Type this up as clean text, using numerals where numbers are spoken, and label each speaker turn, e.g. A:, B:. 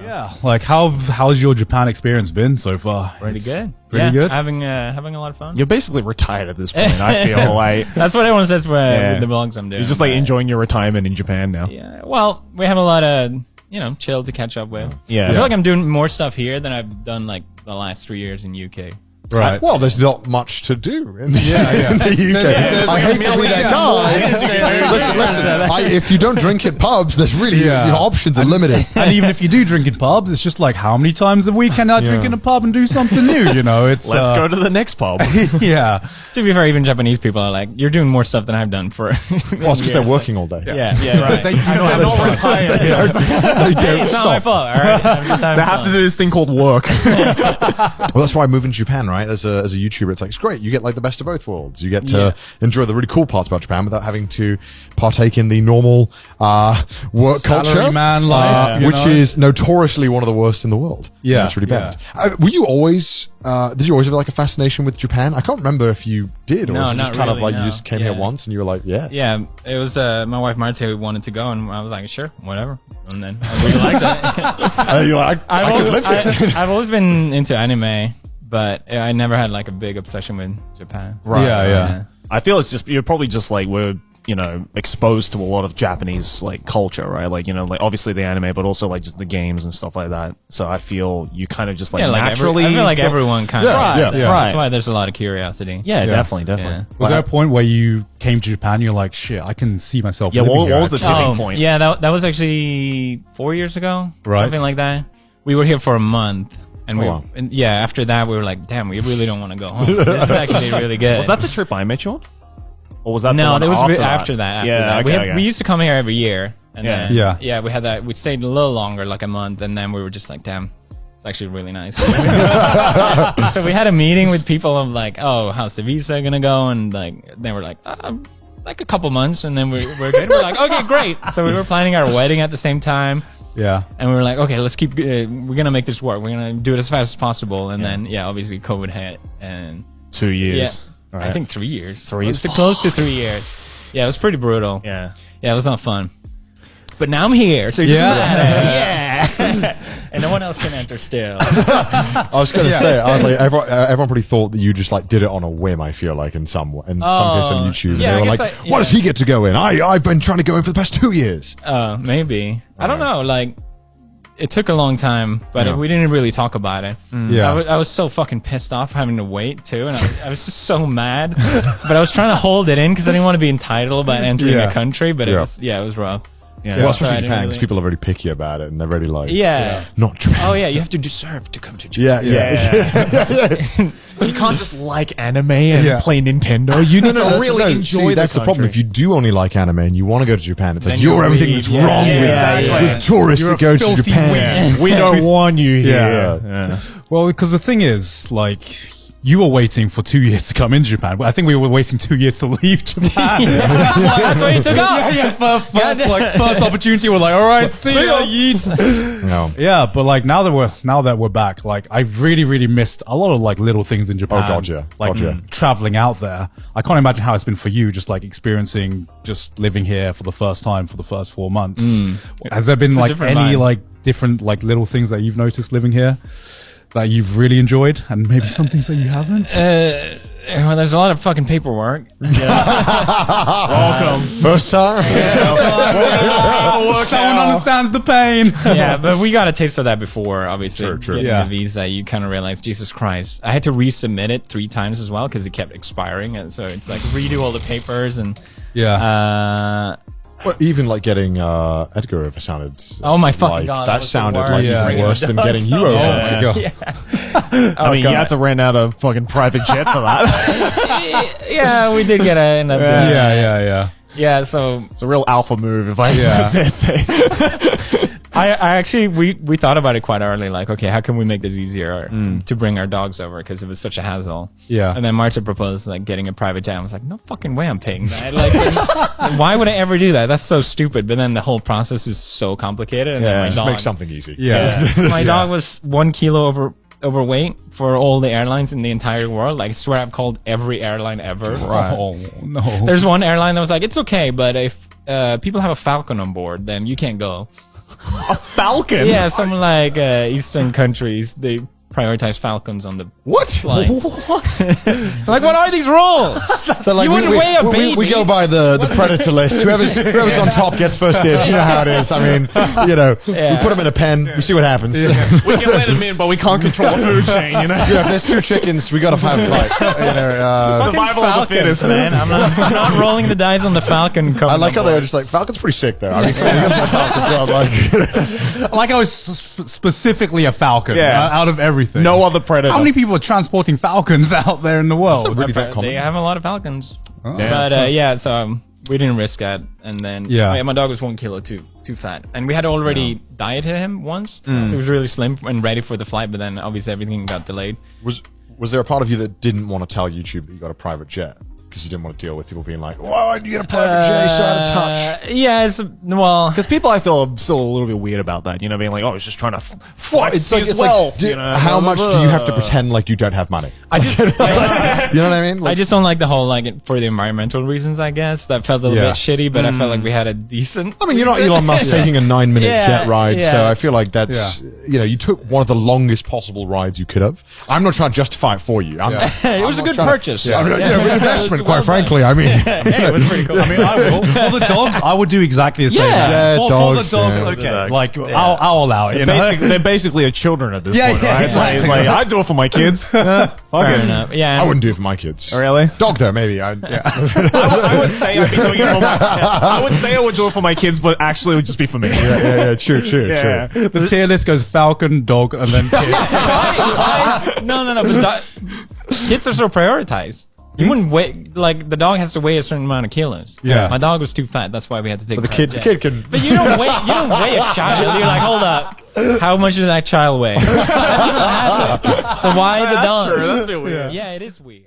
A: Yeah, like how's your Japan experience been so far?
B: Pretty good.
A: Pretty good.
B: Having a lot of fun.
C: You're basically retired at this point. I feel like
B: that's what everyone says with the vlogs I'm doing.
C: You're just like enjoying your retirement in Japan now.
B: Yeah. Well, we have a lot of chill to catch up with.
C: Yeah.
B: I feel like I'm doing more stuff here than I've done like the last 3 years in UK.
A: Right.
D: Well, there's not much to do in the, in the UK.
B: There's
D: I hate to be that guy. Listen, if you don't drink at pubs, there's really your options are limited.
A: And even if you do drink in pubs, it's just like how many times a week can I drink in a pub and do something new? You know, it's
C: Let's go to the next pub.
A: Yeah.
B: To be fair, even Japanese people are like, you're doing more stuff than I've done for.
D: Well, it's because they're working all day.
B: Yeah, right.
A: They're not retired.
D: They don't
B: It's
D: stop.
B: not my fault. All right, I'm just having
C: They have to do this thing called work.
D: Well, that's why I move in Japan, right? As a YouTuber, it's like, it's great. You get like the best of both worlds. You get to enjoy the really cool parts about Japan without having to partake in the normal work culture,
A: man life,
D: which is notoriously one of the worst in the world.
A: Yeah.
D: It's really bad. Were you always, did you always have like a fascination with Japan? I can't remember if you did, or
B: No,
D: was it just
B: not
D: kind of
B: really,
D: like you
B: no.
D: just came here once and you were like,
B: Yeah, it was my wife Marta who wanted to go, and I was like, sure, whatever. And then I really liked that.
D: you're like, I could live here.
B: I've always been into anime, but I never had like a big obsession with Japan. So,
A: Yeah.
C: I feel it's just, you're probably just like, we're, exposed to a lot of Japanese like culture, right? Like, like obviously the anime, but also like just the games and stuff like that. So I feel you kind of just like naturally.
B: I feel like everyone kind of.
D: Yeah.
B: That's why there's a lot of curiosity.
C: Yeah, definitely.
B: Yeah.
A: Was there a point where you came to Japan and you're like, shit, I can see myself
C: Yeah,
A: living
C: what
A: here,
C: was the
A: actually?
C: tipping point?
B: Yeah, that was actually 4 years ago.
A: Right.
B: Something like that. We were here for a month. And
D: wow.
B: after that, we were like, damn, we really don't want to go home. This is actually really good.
C: Was that the trip I met you on? Or was that
B: No,
C: the one
B: that was
C: after that?
B: after that.
C: Okay,
B: We used to come here every year. And
C: Yeah.
B: then, we had that. We stayed a little longer, like a month, and then we were just like, damn, it's actually really nice. So we had a meeting with people of like, oh, how's the visa gonna go? And like, they were like a couple months, and then we're good. We're like, okay, great. So we were planning our wedding at the same time.
A: Yeah.
B: And we were like, okay, let's keep, we're going to make this work. We're going to do it as fast as possible. And then, obviously COVID hit and
C: 2 years.
B: Yeah,
C: Right.
B: I think 3 years.
C: 3 years.
B: Close to 3 years. Yeah, it was pretty brutal.
C: Yeah.
B: Yeah, it was not fun. But now I'm here. So it doesn't matter. Yeah. And no one else can enter still.
D: I was going to say, I was like, everyone probably thought that you just like did it on a whim. I feel like in some case on YouTube,
B: yeah,
D: they were
B: I
D: like,
B: guess
D: "Why does he get to go in? I've been trying to go in for the past 2 years."
B: Maybe. I don't know. Like, it took a long time, but we didn't really talk about it.
A: Yeah.
B: I was so fucking pissed off having to wait too, and I was just so mad. But I was trying to hold it in because I didn't want to be entitled by entering the country. But it was rough.
C: Yeah.
D: Well,
B: So I
D: especially
B: didn't
D: Japan, because
B: really-
D: people are very picky about it, and they're really like, not Japan.
B: Oh yeah, you have to deserve to come to Japan.
D: Yeah.
C: You can't just like anime and play Nintendo. You need to really enjoy
D: that's the problem. If you do only like anime and you want to go to Japan, it's like
B: Then
D: you're
B: you're
D: everything
B: weak.
D: that's wrong with tourists
A: You're
D: that
A: a
D: go to
A: filthy
D: Japan.
A: weak.
C: We don't want you here.
A: Yeah. Well, because the thing is, like, you were waiting for 2 years to come in Japan. I think we were waiting 2 years to leave Japan.
B: That's why you took off.
A: First opportunity, we're like, all right, see ya. yeet.
D: No.
A: Yeah, but like now that we're back, like I really, really missed a lot of like little things in Japan.
D: Oh, God, yeah.
A: Like
D: God, yeah.
A: traveling out there. I can't imagine how it's been for you, just like experiencing, just living here for the first time for the first 4 months. Has there been
B: It's a
A: like
B: different
A: any
B: vibe.
A: like different like little things that you've noticed living here that you've really enjoyed, and maybe some things that you haven't?
B: Well, there's a lot of fucking paperwork.
C: Welcome.
D: First time?
A: Someone understands the pain.
B: Yeah, but we got a taste of that before, obviously.
D: True.
B: Getting
A: Yeah.
B: the visa, you kind of realize, Jesus Christ. I had to resubmit it 3 times as well because it kept expiring. And so it's like redo all the papers and...
D: Well, even like getting Edgar over sounded.
B: Oh my fucking
D: like,
B: God,
D: That
B: that was the
D: sounded
B: worst.
D: like
A: Yeah.
D: even worse than getting you over.
A: Oh my god.
C: I mean, you had to rent out a fucking private jet for that.
B: Yeah, we did get a...
A: Yeah.
B: Yeah, so...
C: It's a real alpha move, if I dare say.
B: I actually, we thought about it quite early, like, okay, how can we make this easier to bring our dogs over? Because it was such a hassle.
A: Yeah.
B: And then Marta proposed, like, getting a private jet. I was like, no fucking way I'm paying that. Like, why would I ever do that? That's so stupid. But then the whole process is so complicated. And then my
D: Just
B: dog,
D: make something easy.
A: Yeah.
B: my dog was 1 kilo overweight for all the airlines in the entire world. Like, I swear I've called every airline ever.
A: Oh no.
B: There's one airline that was like, it's okay, but if people have a Falcon on board, then you can't go.
C: A falcon?
B: Yeah, some like Eastern countries, they prioritize falcons on the
D: What?
B: flights.
C: What?
B: Like, what are these rules?
D: They're like,
B: You wouldn't weigh a
D: we
B: baby.
D: go by the predator list. Whoever's on top gets first dibs. You know how it is. I mean, we put them in a pen. We see what happens.
C: We can let him in, but we can't control the food chain, you know?
D: If there's 2 chickens, we got to have a fight.
C: Survival of the fittest,
B: man. I'm not rolling the dice on the falcon.
D: I like how they're just like, Falcon's pretty sick, though. I mean, Falcon, so I'm like,
A: Like I was specifically a falcon out of everything.
C: No other predator.
A: How many people are transporting falcons out there in the world?
D: really that common.
B: They have a lot of falcons. But yeah, so we didn't risk that. And then my dog was 1 kilo too fat. And we had already dieted him once. So he was really slim and ready for the flight. But then obviously everything got delayed.
D: Was there a part of you that didn't want to tell YouTube that you got a private jet? Because you didn't want to deal with people being like, why did you get a private jet? So out of touch.
B: Yeah, well,
C: Because people, I feel, are still a little bit weird about that. You know, being like, oh, he's just trying to flex his
D: it's
C: wealth.
D: like,
C: you know,
D: how much do you have to pretend like you don't have money?
B: I just,
D: You know what I mean?
B: I just don't like the whole, like, for the environmental reasons, I guess. That felt a little bit shitty, but I felt like we had a decent.
D: I mean, you're not Elon Musk taking a 9-minute jet ride,
B: yeah.
D: so I feel like that's, you took one of the longest possible rides you could have. I'm not trying to justify it for you.
B: It was a good purchase.
D: I mean, investment, quite
B: well
D: frankly. I mean,
B: It was pretty cool.
A: I mean, for the dogs, I would do exactly the same.
B: Yeah.
A: For
D: dogs,
A: the dogs,
D: yeah.
A: okay.
C: Dogs.
A: Like, I'll allow it. You know?
C: They're basically children at this
A: Yeah,
C: point,
A: yeah,
C: right? It's like, I'd do it for my kids.
B: Fair enough. Yeah.
D: I wouldn't do it for my kids.
C: Really?
D: Dog though, maybe.
C: I would say I'd be doing it for my. I would say I would do it for my kids, but actually it would just be for me.
D: Yeah, true.
A: The tier list goes falcon, dog, and then kid.
B: No. But kids are so prioritized. You wouldn't weigh, like, the dog has to weigh a certain amount of kilos.
A: Yeah.
B: My dog was too fat. That's why we had to take
D: But the kid can.
B: But you don't weigh a child. You're like, hold up. How much does that child weigh? That doesn't happen. So why the dog?
C: Sure, that's a bit weird.
B: Yeah, it is weird.